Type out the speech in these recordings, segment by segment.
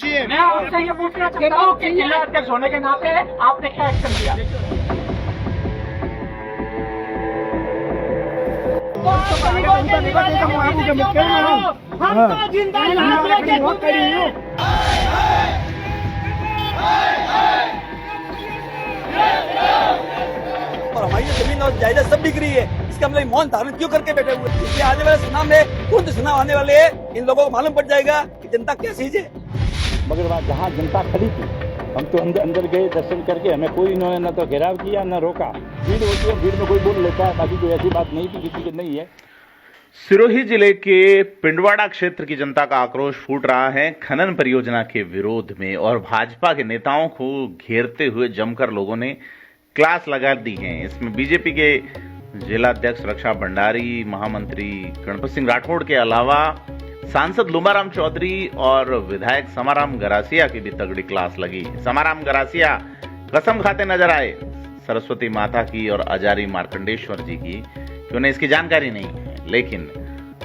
मैं आपसे ये पूछना चाहता हूँ कि जिला अध्यक्ष होने के नाते आपने क्या एक्शन लिया? हम तो जिंदा लाश लेके घूमते हैं। और हमारी जो जमीन और जायदाद सब बिक रही है, इसका हम लोग मौन धारण क्यों करके बैठे हुए? इसलिए आने वाले चुनाव में खुद चुनाव आने वाले हैं, इन लोगों को मालूम पड़ जाएगा कि जनता क्या चीज है। मगर वहाँ जहाँ जनता खड़ी थी, हम तो अंदर गए दर्शन करके, हमें कोई इन्होंने न तो घेराव किया न रोका। भीड़ होती है, भीड़ में कोई बोल लेता है, बाकी कोई ऐसी बात नहीं थी, किसी की नहीं है। सिरोही जिले के पिंडवाड़ा क्षेत्र की जनता का आक्रोश फूट रहा है खनन परियोजना के विरोध में, और भाजपा के नेताओं को घेरते हुए जमकर लोगों ने क्लास लगा दी है। इसमें बीजेपी के जिला अध्यक्ष रक्षा भंडारी, महामंत्री गणपत सिंह राठौड़ के अलावा सांसद लुमाराम चौधरी और विधायक समाराम गरासिया की भी तगड़ी क्लास लगी। समाराम गरासिया कसम खाते नजर आए सरस्वती माता की और आचार्य मार्कंडेश्वर जी की कि उन्हें इसकी जानकारी नहीं है, लेकिन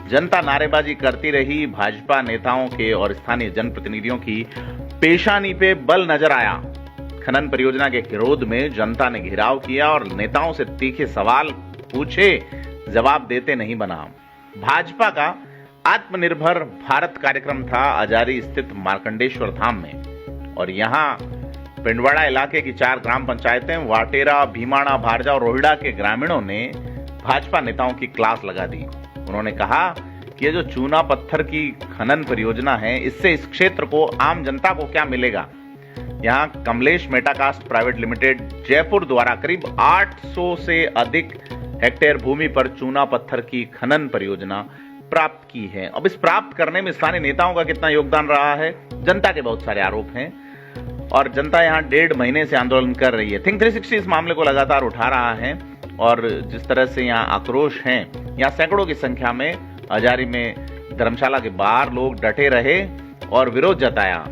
जनता नारेबाजी करती रही। भाजपा नेताओं के और स्थानीय जनप्रतिनिधियों की पेशानी पे बल नजर आया। खनन परियोजना के विरोध में जनता ने घेराव किया और नेताओं से तीखे सवाल पूछे, जवाब देते नहीं बना। भाजपा का आत्मनिर्भर भारत कार्यक्रम था अजारी स्थित मार्कंडेश्वर धाम में, और यहाँ पिंडवाड़ा इलाके की 4 ग्राम पंचायतें वाटेरा, भीमाणा, भारजा और रोहिड़ा के ग्रामीणों ने भाजपा नेताओं की क्लास लगा दी। उन्होंने कहा कि ये जो चूना पत्थर की खनन परियोजना है, इससे इस क्षेत्र को, आम जनता को क्या मिलेगा। यहाँ कमलेश मेटाकास्ट प्राइवेट लिमिटेड जयपुर द्वारा करीब 800 से अधिक हेक्टेयर भूमि पर चूना पत्थर की खनन परियोजना प्राप्त की है। अब इस प्राप्त करने में स्थानीय नेताओं का कितना योगदान रहा है, जनता के बहुत सारे आरोप हैं, और जनता यहाँ 1.5 महीने से आंदोलन कर रही है। थिंक 360 इस मामले को लगातार उठा रहा है, और जिस तरह से यहाँ आक्रोश है, यहाँ सैकड़ों की संख्या में अजारी में धर्मशाला के बाहर लोग डटे रहे और विरोध जताया।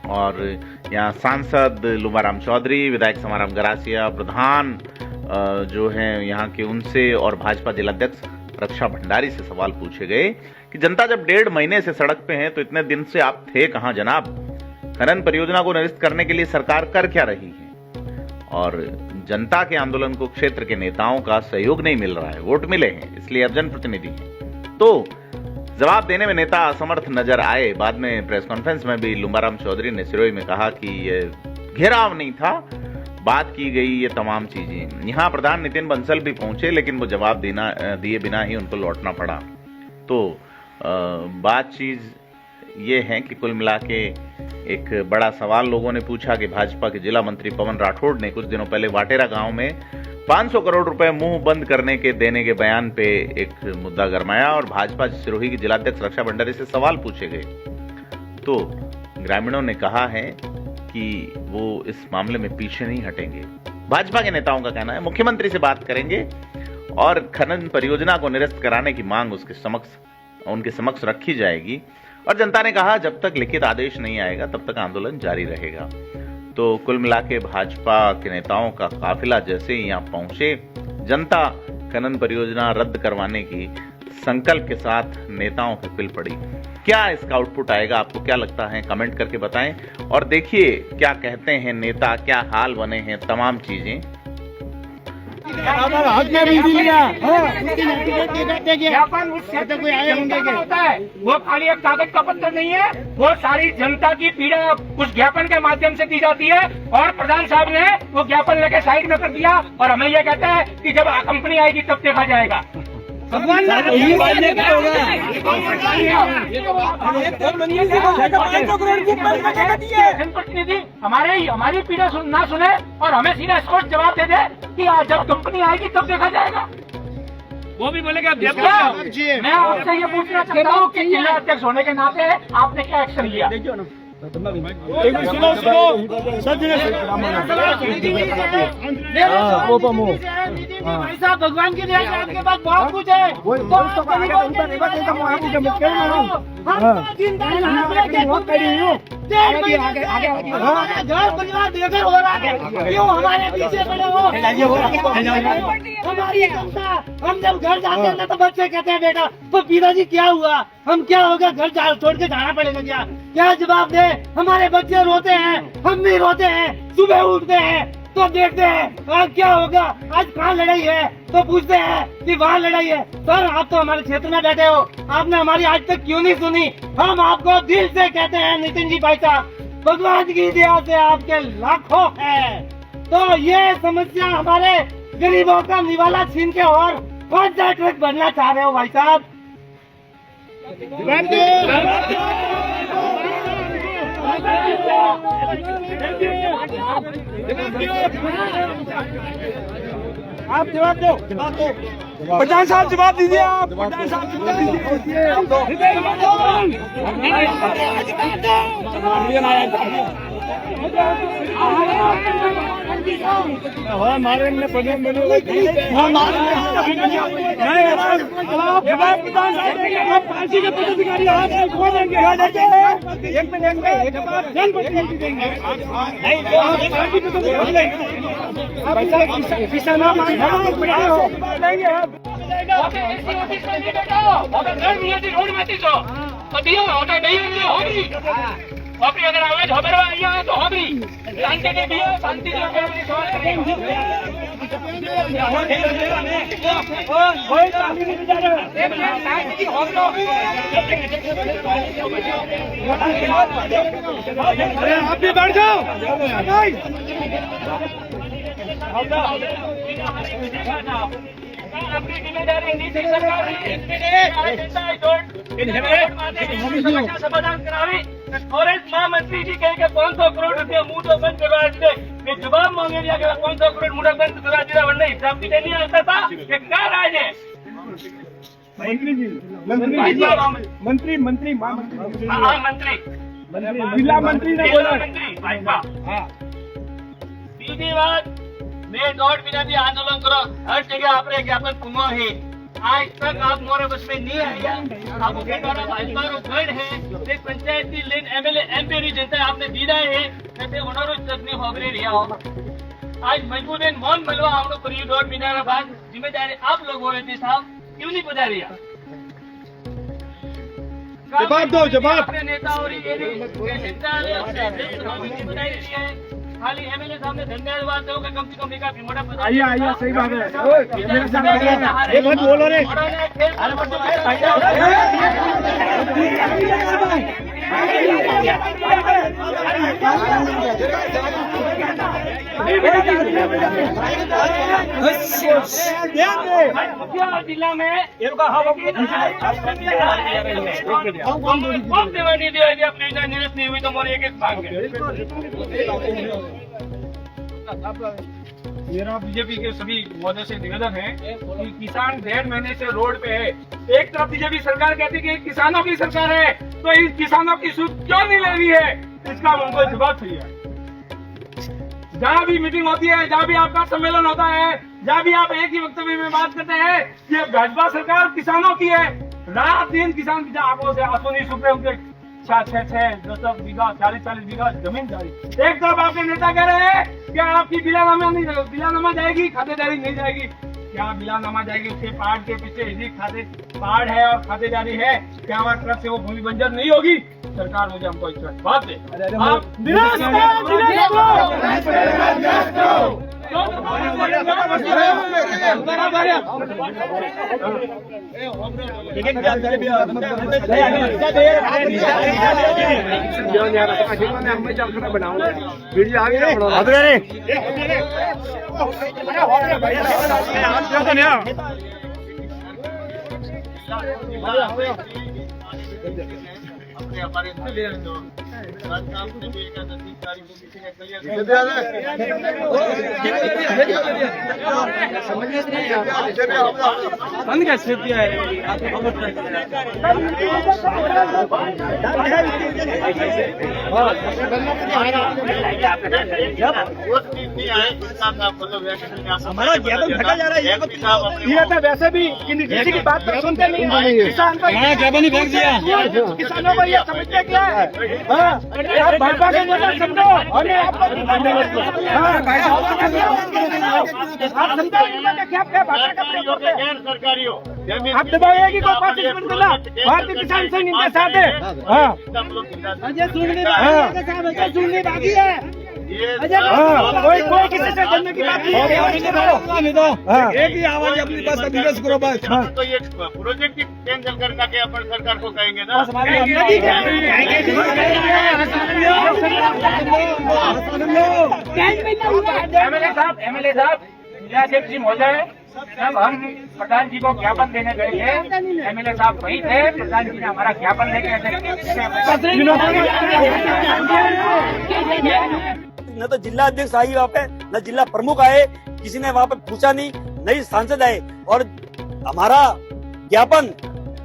और यहाँ सांसद लुमाराम चौधरी, विधायक समाराम गरासिया, प्रधान जो हैं यहाँ के, उनसे और भाजपा जिलाध्यक्ष रक्षा भंडारी से सवाल पूछे गए कि जनता जब 1.5 महीने से सड़क पे है, तो इतने दिन से आप थे कहां जनाब? खनन परियोजना को निरस्त करने के लिए सरकार कर क्या रही है? और जनता के आंदोलन को क्षेत्र के नेताओं का सहयोग नहीं मिल रहा है, वोट मिले हैं इसलिए अब जनप्रतिनिधि हैं। तो जवाब देने में नेता असमर्थ नजर आए। बाद में प्रेस कॉन्फ्रेंस में भी लुमाराम चौधरी ने सिरोही में कहा कि ये घेराव नहीं था, बात की गई ये तमाम चीजें। यहाँ प्रधान नितिन बंसल भी पहुंचे, लेकिन वो जवाब दिए बिना ही उनको लौटना पड़ा। तो बात चीज ये है कि कुल मिला के एक बड़ा सवाल लोगों ने पूछा कि भाजपा के जिला मंत्री पवन राठौड़ ने कुछ दिनों पहले वाटेरा गांव में 500 करोड़ रुपए मुंह बंद करने के देने के बयान पे एक मुद्दा गरमाया, और भाजपा सिरोही के जिलाध्यक्ष रक्षा भंडारी से सवाल पूछे गए। तो ग्रामीणों ने कहा है कि वो इस मामले में पीछे नहीं हटेंगे। भाजपा के नेताओं का कहना है मुख्यमंत्री से बात करेंगे और खनन परियोजना को निरस्त कराने की मांग उनके समक्ष रखी जाएगी। और जनता ने कहा जब तक लिखित आदेश नहीं आएगा तब तक आंदोलन जारी रहेगा। तो कुल मिला के भाजपा के नेताओं का काफिला जैसे ही यहाँ पहुंचे, जनता खनन परियोजना रद्द करवाने की संकल्प के साथ नेताओं पे पिल पड़ी। क्या इसका आउटपुट आएगा, आपको क्या लगता है, कमेंट करके बताएं। और देखिए क्या कहते हैं नेता, क्या हाल बने हैं, तमाम चीजें हाथ में भी लिया ज्ञापन उस क्षेत्र में होता है, वो खाली एक कागज का पत्र नहीं है, वो सारी जनता की पीड़ा उस ज्ञापन के माध्यम से दी जाती है। और प्रधान साहब ने वो ज्ञापन लेके साइड में कर दिया और हमें ये कहता है कि जब कंपनी आएगी तब देखा जाएगा। जनप्रतिनिधि हमारी पीड़ा ना सुने और हमें सीधा स्पष्ट जवाब दे दे कि जब कंपनी आएगी तब देखा जाएगा। वो भी बोलेगा मैं आपसे ये पूछना चाहता हूँ कि जिला अध्यक्ष होने के नाते आपने क्या एक्शन लिया? भाई साहब भगवान की दया से आपके पास बहुत कुछ है, घर परिवार बेघर हो रहा है, क्यों हमारे पीछे पड़े हो? हमारी जनता, हम जब घर जाते हैं तो बच्चे कहते हैं बेटा तो पिताजी क्या हुआ, हम क्या होगा, घर छोड़ के जाना पड़ेगा क्या जवाब दे? हमारे बच्चे रोते हैं, हम भी रोते हैं, सुबह उठते हैं तो देखते हैं आज क्या होगा, आज कहाँ लड़ाई है तो पूछते हैं कि वहाँ लड़ाई है। सर आप तो हमारे क्षेत्र में बैठे हो, आपने हमारी आज तक क्यों नहीं सुनी? हम आपको दिल से कहते हैं नितिन जी भाई साहब, भगवान की दया से आपके लाखों है, तो ये समस्या हमारे गरीबों का निवाला छीन के और कौन सा ट्रक बनना चाह रहे हो भाई साहब? आप जवाब दो, प्रधान साहब जवाब दीजिए। आप प्रधान साहब जवाब दीजिए। हमारे पार्टी के पदाधिकारी अपनी अगर आवाज होबरवा અહીંયા તો હોબરી શાંતિ કે દિયો શાંતિ જો કરવાની સવાલ કરી કોઈ શાંતિ નહીં બજારો એક શાંતિ की होबरो अरे आप भी बैठ जाओ अपनी जिम्मेदारी नीति सरकार समाधान करावी। फॉरेस्ट महामंत्री जी कहे कि 500 करोड़ रुपया मुंह तो बंद करवा दे, मैं जवाब मांगे दिया कि 500 करोड़ मुंह बंद करवा दिया, वरना हिसाब भी नहीं आता था कि क्या राज है? मंत्री जी मंत्री जिला मंत्री ने बोला भाई साहब। बीजी बात, मैं 1.5 महीना भी आंदोलन करो, हर जगह आपने ज्ञापन कुमार है, आज तक आप मोरे बस में नहीं आया। आप द्वारा भाजपा गढ़ है, एक पंचायत की लेन एमएलए एमपी री जनता आपने दीदा है, ऐसे उन्होंने तकने होबरे लिया हो। आज मजबूत मौन मलवा हम लोग करीब 1.5 महीना बाद जिम्मेदारी आप लोग हो रहे थे साहब, क्यों नहीं बता रही? जवाब दो, जवाब। अपने नेता और खाली एमएलए साहब ने धन्यवाद दो कि कम से कम निकाल मोटा आइए सही बात है। एक बात बोलो रे, जिला में निरस्त नहीं हुई तो मोरे एक भाग गए। मेरा बीजेपी के सभी महोदय से निवेदन है कि किसान 1.5 महीने से रोड पे है। एक तरफ बीजेपी सरकार कहती है कि किसानों की सरकार है, तो इन किसानों की सूद क्यों नहीं ले रही है? इसका हमको जवाब चाहिए। जहाँ भी मीटिंग होती है, जहाँ भी आपका सम्मेलन होता है, जहाँ भी आप एक ही वक्तव्य में बात करते हैं कि भाजपा सरकार किसानों की है, रात दिन किसान की आंखों से आंसू नहीं सूख रहे, उनके 6-10 बीघा 40-40 बीघा जमीन जा रही। एक तरफ आपके नेता कह रहे हैं कि आपकी बिलानामा जाएगी, खातेदारी नहीं जाएगी। क्या बिलानामा जाएगी? उसके पहाड़ के पीछे यदि पहाड़ है और खातेदारी है, क्या हमारे ट्रक से वो भूमि बंजर नहीं होगी? सरकार मुझे हमको इस बात दे। हमारा ज्ञापन फटा जा रहा है। ये तो वैसे भी किसी की बात तो सुनते नहीं है। किसान को ज्ञापन ही फेंक दिया। किसानों को ये समझते क्या है? आप भाजपा के नेता समझो और आप समझो क्या क्या भाषा का प्रयोग करते हैं? आप दबाइएगी को पार्टिसिपेंट करना भारतीय किसान संघ इनके साथ है। सुनने बाकी है। कोई किसी से करने की बात नहीं है। एक ही आवाज अपनी बात विकास करो बस। तो ये प्रोजेक्ट कैंसिल करना के अपन सरकार को कहेंगे ना। एमएलए साहब लीलाशेख जी महोदय, जब हम प्रधान जी को ज्ञापन देने गए थे, एमएलए साहब वही थे। प्रधान जी ने हमारा ज्ञापन लेके न तो जिला अध्यक्ष आई वहाँ पे, न जिला प्रमुख आए, किसी ने वहाँ पे पूछा नहीं, नहीं सांसद आए और हमारा ज्ञापन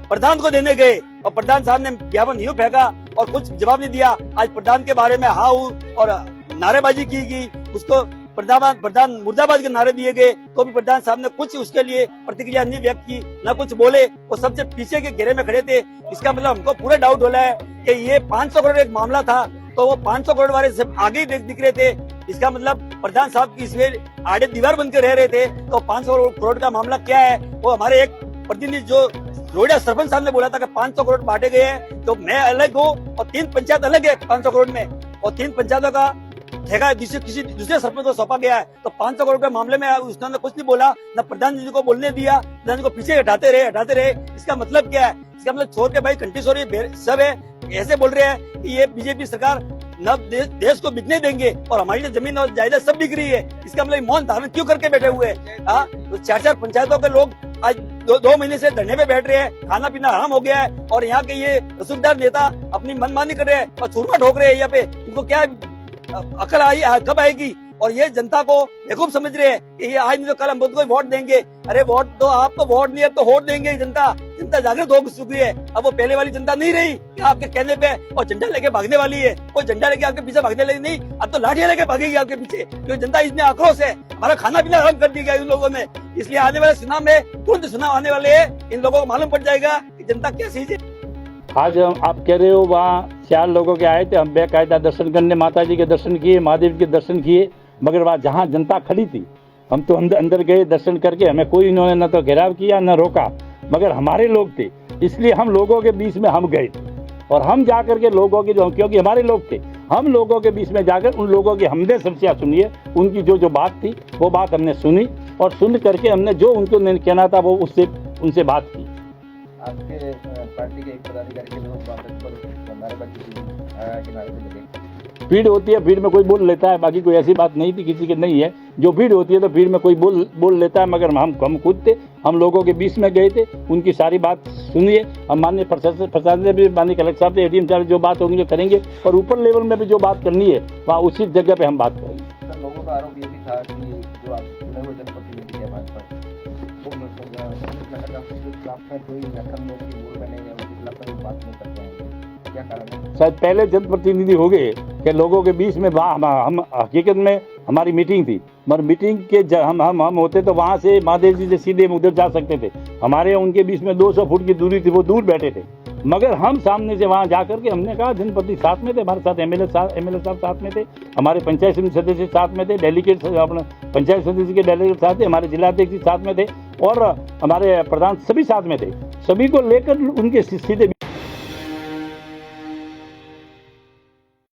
प्रधान को देने गए और प्रधान साहब ने ज्ञापन यूं फेंका और कुछ जवाब नहीं दिया। आज प्रधान के बारे में हाँ और नारेबाजी की गई, उसको प्रधान मुर्दाबाद के नारे दिए गए, तो भी प्रधान साहब ने कुछ उसके लिए प्रतिक्रिया नहीं व्यक्त की, न कुछ बोले। वो सबसे पीछे के घेरे में खड़े थे। इसका मतलब हमको पूरा डाउट हो रहा है कि ये 500 करोड़ एक मामला था, तो वो 500 करोड़ वाले से आगे ही दिख रहे थे। इसका मतलब प्रधान साहब की इसमें आड़े दीवार बनकर रह रहे थे। तो 500 करोड़ का मामला क्या है? वो हमारे एक प्रतिनिधि जो रोडिया सरपंच साहब ने बोला था कि 500 करोड़ बांटे गए हैं, तो मैं अलग हूँ और 3 पंचायत अलग है 500 करोड़ में, और 3 पंचायतों का ठेका किसी दूसरे सरपंच को सौंपा गया है। तो 500 करोड़ के मामले में उसने कुछ नहीं बोला, न प्रधान जी को बोलने दिया, प्रधान जी को पीछे हटाते रहे। इसका मतलब क्या है? इसका मतलब छोड़ के भाई कंट्री सॉरी सब है, ऐसे बोल रहे हैं कि ये बीजेपी सरकार न देश को बिकने देंगे और हमारी जमीन और जायदाद सब बिक रही है। इसका मतलब मौन धारण क्यों करके बैठे हुए हैं? तो 4 पंचायतों के लोग आज 2 महीने से धरने पे बैठ रहे हैं, खाना पीना हराम हो गया है, और यहाँ के ये रसूखदार नेता अपनी मनमानी कर रहे हैं और छुरमा ठोक रहे हैं। यहाँ पे इनको क्या अकल आई कब आएगी? और ये जनता को बेवकूफ समझ रहे हैं कि ये आज नहीं तो कल हम खुद को वोट देंगे। अरे वोट तो आपको वोट नहीं है तो वोट देंगे। जनता जागृत हो चुकी है। अब वो पहले वाली जनता नहीं रही कि आपके कहने पे और झंडा लेके भागने वाली है। वो झंडा लेके आपके पीछे भागने लगी नहीं, अब तो लाठियां लेके भागेगी आपके पीछे, क्योंकि जनता इसमें आक्रोश है। हमारा खाना पीना हराम कर दिया इन लोगों ने। इसलिए आने वाले चुनाव में तुरंत चुनाव आने वाले है, इन लोगों को मालूम पड़ जाएगा कि जनता कैसी है। आज आप कह रहे हो वहाँ 4 लोगों के आए थे, हम बेकायदा दर्शन करने माता जी के दर्शन किए, महादेव के दर्शन किए, मगर वहाँ जहाँ जनता खड़ी थी हम तो अंदर गए दर्शन करके, हमें कोई इन्होंने न तो घेराव किया न रोका, मगर हमारे लोग थे इसलिए हम लोगों के बीच में हम गए थे और हम जाकर के लोगों के जो, क्योंकि हमारे लोग थे, हम लोगों के बीच में जाकर उन लोगों की हमने समस्या सुनिए, उनकी जो बात थी वो बात हमने सुनी और सुन करके हमने जो उनको कहना था वो उनसे बात की। आपके पार्टी के एक पदाधिकारी के लोग भीड़ होती है, भीड़ में कोई बोल लेता है, बाकी कोई ऐसी बात नहीं थी किसी के नहीं है। जो भीड़ होती है तो भीड़ में कोई बोल लेता है, मगर हम खुद थे, हम लोगों के बीच में गए थे, उनकी सारी बात सुनिए। हम माननीय प्रशासन से भी, माननीय कलेक्टर साहब से, एडीएम साहब जो बात होंगी जो करेंगे, और ऊपर लेवल में भी जो बात करनी है वहाँ उसी जगह पे हम बात करेंगे। सर, लोगों का आरोप ये भी था कि जो आप चुने हुए जनप्रतिनिधि है भाजपा, क्या कारण है? शायद पहले जनप्रतिनिधि हो गए कि लोगों के बीच में हम हकीकत में हमारी मीटिंग थी, मगर मीटिंग के हम होते तो वहाँ से महादेव जी से सीधे उधर जा सकते थे। हमारे उनके बीच में 200 फुट की दूरी थी, वो दूर बैठे थे, मगर हम सामने से वहाँ जा करके हमने कहा, जनप्रतिनिधि साथ में थे, हमारे साथ एमएलए साहब साथ में थे, हमारे पंचायत समिति सदस्य साथ में थे, डेलीगेट अपने पंचायत समिति के डेलीगेट साथ थे, हमारे जिलाध्यक्ष साथ में थे और हमारे प्रधान सभी साथ में थे। सभी को लेकर उनके सीधे